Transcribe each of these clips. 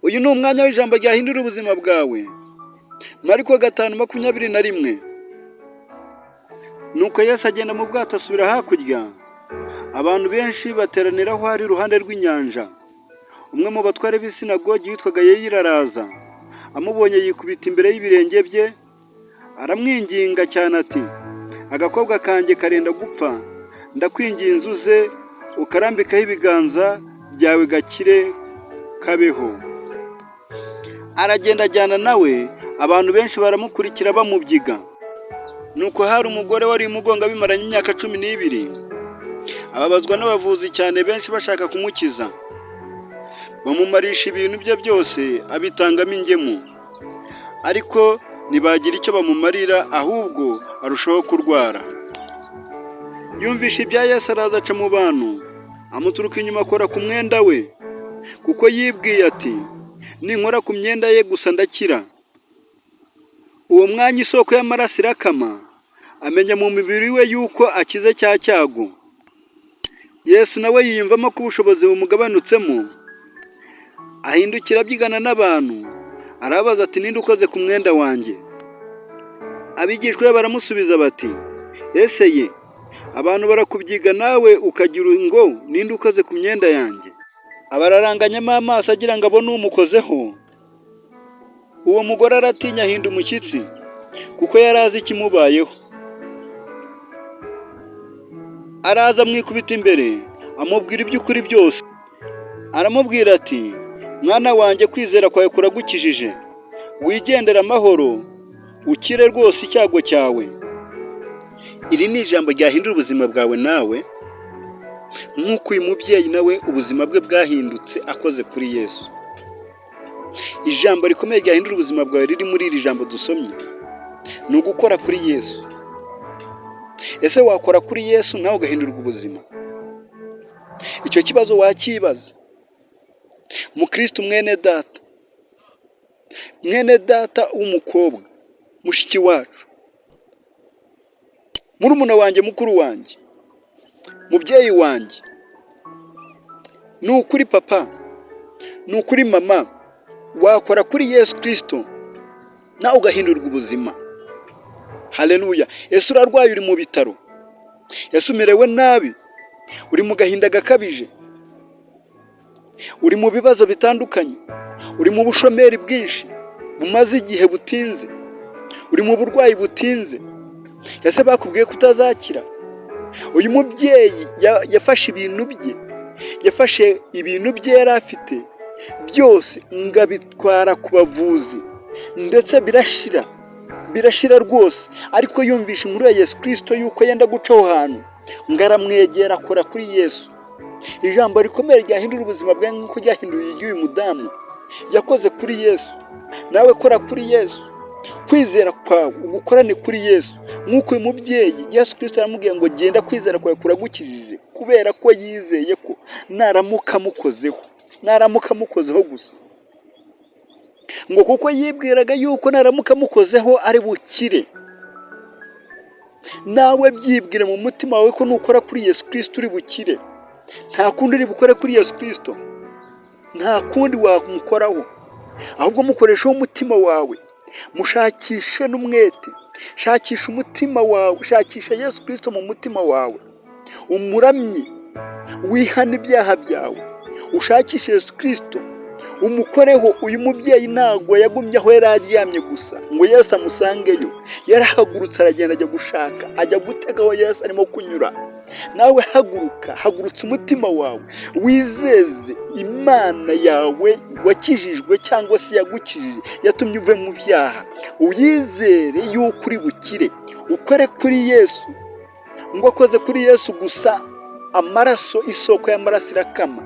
Uyu ni umwanya w'ijambo ryahindura ubuzima bwawe. Mariko 5:21. Nuko Yesu agenda mu bwato asubira hakurya. Abantu benshi bateranira aho ari iruhande rw'inyanja. Umwe mu batware b'isinagogi witwaga Yayiro araza. Amubonye yikubita imbere y'ibirenge bye, aramwinginga cyane ati, agakobwa kanjye karenda gupfa, ndakwinginze uze ukarambikaho ibiganza byawe gakire kabeho. Aragenda ajyana nawe, abantu benshi baramukurikira bamubyiga. Nuko hari umugore wari imugonga bimaranye imyaka 12. Ababazwa n'abavuzi cyane benshi bashaka kumukiza. Bamumarisha ibintu bye byose abitangamo ingemu. Ariko ntibagira icyo bamumarira, ahubwo arushaho kurwara. Yumvishe ibya Yesu araza aca mu bantu, amuturuka inyuma akora ku mwenda we, kuko yibwiye ati, ninkora ku myenda ye gusa ndakira. Uwo mwanya isoko y'amaraso irakama, amenya mu mubiri we yuko akize cya cyago. Yesu nawe yiyumvamo ko ubushobozi bumugabanutsemo, ahindukira abyigana n'abantu, arabaza ati, ninde ukoze ku mwenda wanjye? Abigishwa be baramusubiza bati, ese ye, abantu barakubyiga nawe ukagira ngo ninde ukoze ku myenda yanjye? Abararanganyamo amaso agira ngo abone umukozeho. Uwo mugore aratinya ahinda umushyitsi, kuko yari azi ikimubayeho. Araza amwikubita imbere, amubwira iby'ukuri byose. Aramubwira ati, mwana wanjye, kwizera kwawe kuragukijije, wigendera amahoro, ukire rwose icyago cyawe. Iri ni ijambo ryahindura ubuzima bwawe nawe, nk'uko uyu mubyeyi nawe ubuzima bwe bwahindutse akoze kuri Yesu. Ijambo rikomeye ryahindura ubuzima bwawe riri muri iri jambo dusomye, ni ugukora kuri Yesu. Ese wakora kuri Yesu nawe ugahindurwa ubuzima? Icyo kibazo wakibaza. Mukristo mwene data w'umukobwa, mushiki wacu, murumuna wanjye, mukuru wanjye, mubyeyi wanjye, ni ukuri papa, ni ukuri mama, wakora kuri Yesu Kristo nawe ugahindurwa ubuzima. Haleluya. Ese urarwaye, uri mu bitaro, ese umerewe nabi, uri mu gahinda gakabije, uri mu bibazo bitandukanye, uri mu bushomeri bwinshi bumaze igihe butinze, uri mu burwayi butinze, ese bakubwiye ko utazakira? Uyu mubyeyi yafashe ibintu bye yari afite byose ngo abitwara ku bavuzi, ndetse birashira rwose. Ariko yumvishe inkuru ya Yesu Kristo yuko yenda guca aho hantu, ngo aramwegera akora kuri Yesu. Ijambo rikomeye ryahindura ubuzima bwawe nk'uko ryahinduye iry'uyu mudamu, yakoze kuri Yesu. Nawe kora kuri Yesu, kwizera kwawe ugukorane kuri Yesu. Nk'uko uyu mubyeyi Yesu Kristo aramubwiye ngo genda, kwizera kwawe kuragukijije, kubera ko yizeye ko naramuka amukozeho gusa, ngo kuko yibwiraga yuko naramuka amukozeho ari bukire. Nawe byibwire mu mutima wawe ko nukora kuri Yesu Kristo uri bukire. Nta kundi uri bukore kuri Yesu Kristo, nta kundi wamukoraho, ahubwo mukoreshaho umutima wawe, mushakishe n'umwete. Shakisha umutima wawe, shakisha Yesu Kristo mu mutima wawe, umuramye, wihane ibyaha byawe, ushakishe Yesu Kristo, umukoreho. Uyu mubyeyi ntabwo yagumye aho yari aryamye gusa ngo Yesu amusangeyo, yarahagurutse aragenda ajya gushaka, ajya gutega aho Yesu arimo kunyura. Nawe hagurutse umutima wawe, wizeze Imana yawe wakijijwe cyangwa se yagukijije, yatumye uve mu byaha. Uyizere yuko uri bukire, ukore kuri Yesu. Ngo akoze kuri Yesu gusa, amaraso, isoko y'amaraso irakama.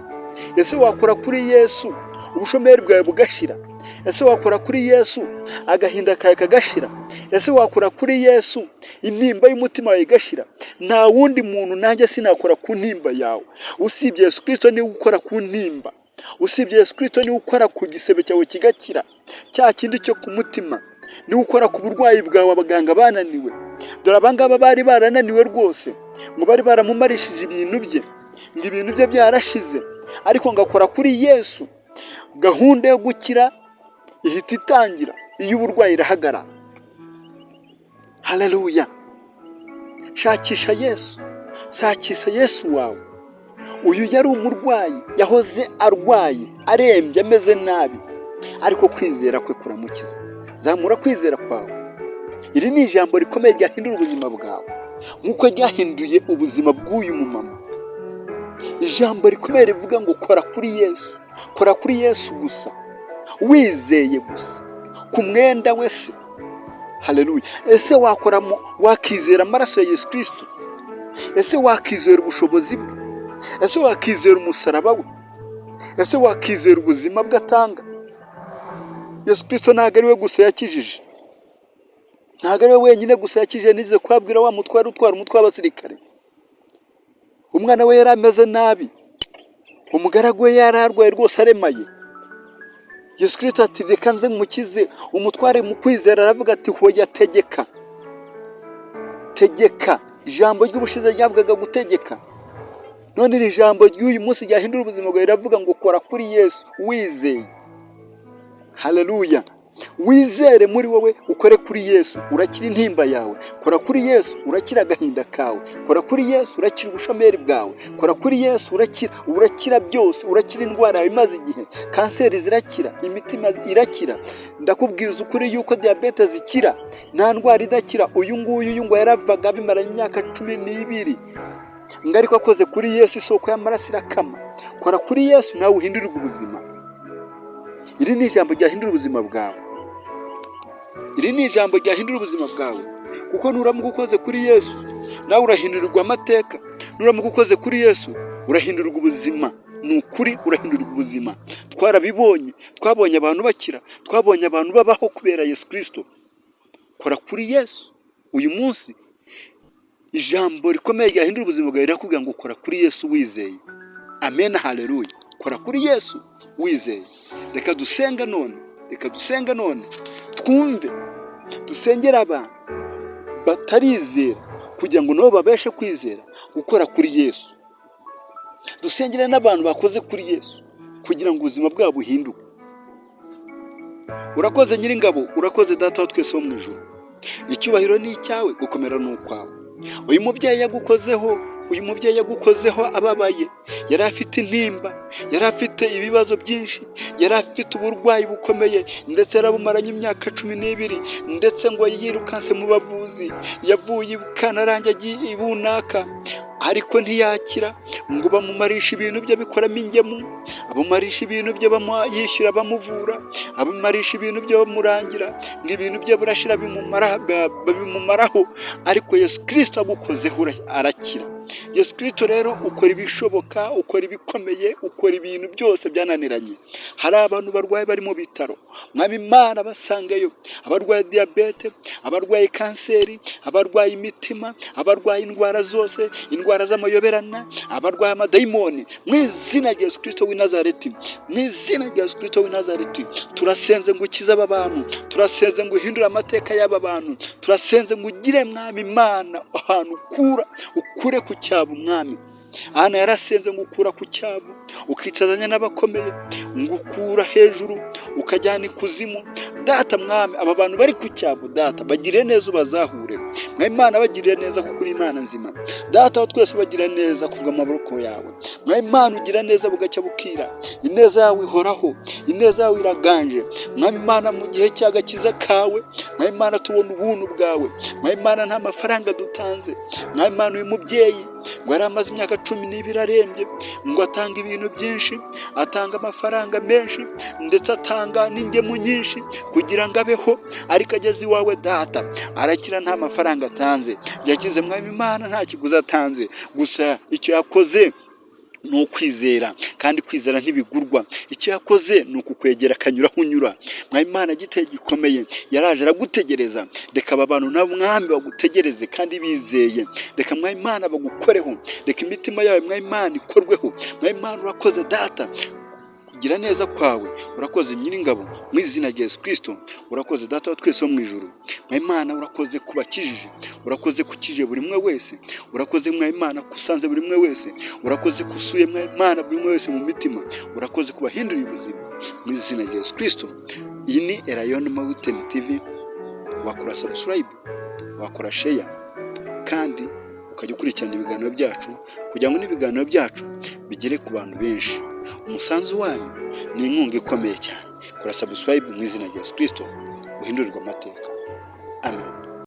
Ese wakora kuri Yesu ubushomeri bwawe bugashira? Ese wakora kuri Yesu agahinda kawe kagashira? Ese wakora kuri Yesu intimba y'umutima wawe igashira? Nta wundi muntu nanjye sinakora ku ntimba yawe, usibye Yesu Kristo niwe ukora ku ntimba. Usibye Yesu Kristo niwe ukora ku gisebe cyawe kigakira, cya kindi cyo ku mutima, niwe ukora ku burwayi bwawe abaganga bananiwe. Dore abangaba bari barananiwe rwose, ngo bari baramumarishije ibintu bye, ngo ibintu bye byarashize, ariko ngakora kuri Yesu gahunda yo gukira ihita itangira iyo uburwayi irahagarara. Haleluya! Shakisha Yesu, shakisha Yesu wawe. Uyu yari umurwayi, yahoze arwaye, arembye, ameze nabi, ariko kwizera kwe kuramukiza. Zamura kwizera kwawe. Iri ni ijambo rikomeye ryahindura ubuzima bwawe, nk'uko ryahinduye ubuzima bw'uyu mumama. Ijambo rikomeye rivuga ngo kora kuri Yesu, kora kuri Yesu gusa, wizeye gusa ku mwenda we se. Haleluya! Ese wakizera amaraso ya Yesu Kristo? Ese wakizera ubushobozi bwe? Ese wakizera umusaraba we? Ese wakizera ubuzima bwe atanga? Yesu Kristo ntabwo ari we gusa yakijije, ntabwo ari we wenyine gusa yakijije. Nize kwabwira wa mutware utwara umutwe w'abasirikare, umwana we yari ameze nabi, umugaragu we yari arwaye rwose aremaye. Yesu Kristo ati reka nze mukize. Umutware mu kwizera aravuga ati hoya, tegeka, tegeka. Ijambo ry'ubushize ryavugaga gutegeka, none iri jambo ry'uyu munsi ryahindura ubuzima bwawe riravuga ngo kora kuri Yesu wizeye. Haleluya! Wizere muri wowe, ukore kuri Yesu urakira intimba yawe. Kora kuri Yesu urakira agahinda kawe. Kora kuri Yesu urakira ubushomeri bwawe. Kora kuri Yesu urakira byose. Urakira indwara yawe imaze igihe, kanseri zirakira, imitima irakira. Ndakubwiza ukuri yuko diabete zikira, nta ndwara idakira. Uyu nguyu ngo yaravaga bimaranye imyaka 12, ngo ariko akoze kuri Yesu isoko y'amaraso irakama. Kora kuri Yesu nawe uhindurirwe ubuzima. Iri ni ijambo ryahindura ubuzima bwawe. Iri ni ijambo ryahindura ubuzima bwawe, kuko nuramuka ukoze kuri Yesu nawe urahindurirwa amateka. Nuramuka ukoze kuri Yesu urahindurirwa ubuzima. Ni ukuri, urahindurirwa ubuzima. Twarabibonye, twabonye abantu bakira, twabonye abantu babaho kubera Yesu Kristo. Kora kuri Yesu uyu munsi. Ijambo rikomeye ryahindura ubuzima bwawe rirakubwira ngo kora kuri Yesu wizeye. Amen, haleluya! Kora kuri Yesu wizeye. Reka dusenga none, reka dusenga none, twumve, dusengera abantu batarizera kugira ngo nabo babashe kwizera gukora kuri Yesu. Dusengera n'abantu bakoze kuri Yesu kugira ngo ubuzima bwabo buhinduke. Urakoze Nyiringabo, urakoze Data wa twese wo mu ijuru. Icyubahiro ni icyawe, gukomera ni ukwawe. Uyu mubyeyi yagukozeho ababaye, yari afite intimba, yari afite ibibazo byinshi, yari afite uburwayi bukomeye, ndetse yarabumaranye imyaka 12, ndetse ngo yirukanse mu bavuzi, yavuye Kantarange agiye ibunaka, ariko ntiyakira. Ngo bamumarisha ibintu bye bikoramo ingemu, abamumarisha ibintu bye yishyura bamuvura, abamumarisha ibintu bye bamurangira, ngo ibintu bye burashira bimumaraho, ariko Yesu Kristo agukozeho arakira. Yesu Kristo rero ukora ibishoboka, ukora ibikomeye, ukora ibintu byose byananiranye. Hari abantu barwaye bari mu bitaro, Mwami Imana basangayo, abarwaye diabete, abarwaye kanseri, abarwaye imitima, abarwaye indwara zose, indwara z'amayoberana, abarwaye amadayimoni. Mu izina rya Yesu Kristo w'i Nazareti, mu izina rya Yesu Kristo w'i Nazareti, turasenze ngo ukize aba bantu, turasenze ngo uhindure amateka y'aba bantu, turasenze ngo ugire Mwami Imana ahantu ukure ku cyabo. Mwami Ana yarasenze ngo ukura ku cyabo, ukicazanya n'abakomeye, ngo ukura hejuru ukajyana ikuzimu. Data Mwami, aba bantu bari ku cyabo, Data bagire neza ubazahure. Mwami Imana bagirire neza kuko uri Imana nzima. Data wa twese bagire neza kubw'amaboko yawe. Mwami Imana ugira neza bugacya bukira. Ineza yawe ihoraho, ineza yawe iraganje. Mwami Imana mu gihe cy'agakiza kawe, Mwami Imana tubona ubuntu bwawe. Mwami Imana nta mafaranga dutanze. Mwami Imana uyu mubyeyi ngo yari amaze imyaka 12 arembye, ngo atanga ibintu byinshi, atanga amafaranga menshi, ndetse atanga n'ingemu nyinshi kugira ngo abeho, ariko ageze iwawe Data arakira nta mafaranga atanze. Yakize Mwami Imana nta kiguzi atanze, gusa icyo yakoze ni ukwizera, kandi kwizera ntibigurwa. Icyo yakoze ni ukukwegera akanyura aho unyura. Mwami Imana igiteye gikomeye, yaraje aragutegereza. Reka aba bantu nabo Mwami bagutegereze kandi bizeye. Reka Mwami Imana bagukoreho, reka imitima yawe Mwami Imana ikorweho. Mwami Imana urakoze Data kugira neza kwawe. Urakoze Nyiringabo, mu izina rya Yesu Kristo. Urakoze Data wa twese wo mu ijuru. Mwayimana urakoze kubakijije, urakoze kukije buri umwe wese, urakoze Mwayimana kusanze buri umwe wese, urakoze kusuye Mwayimana buri umwe wese mu mitima, urakoze kubahindurira ubuzima mu izina rya Yesu Kristo. Iyi ni Elayon Mountain TV. Wakora subscribe, wakora share, kandi ukajya ukurikirana ibiganiro byacu kugira ngo n'ibiganiro byacu bigere ku bantu benshi. Umusanzu wanyu ni inkunga ikomeye cyane. Kora subscribe mu izina rya Yesu Kristo, uhindurirwa amateka. Amen.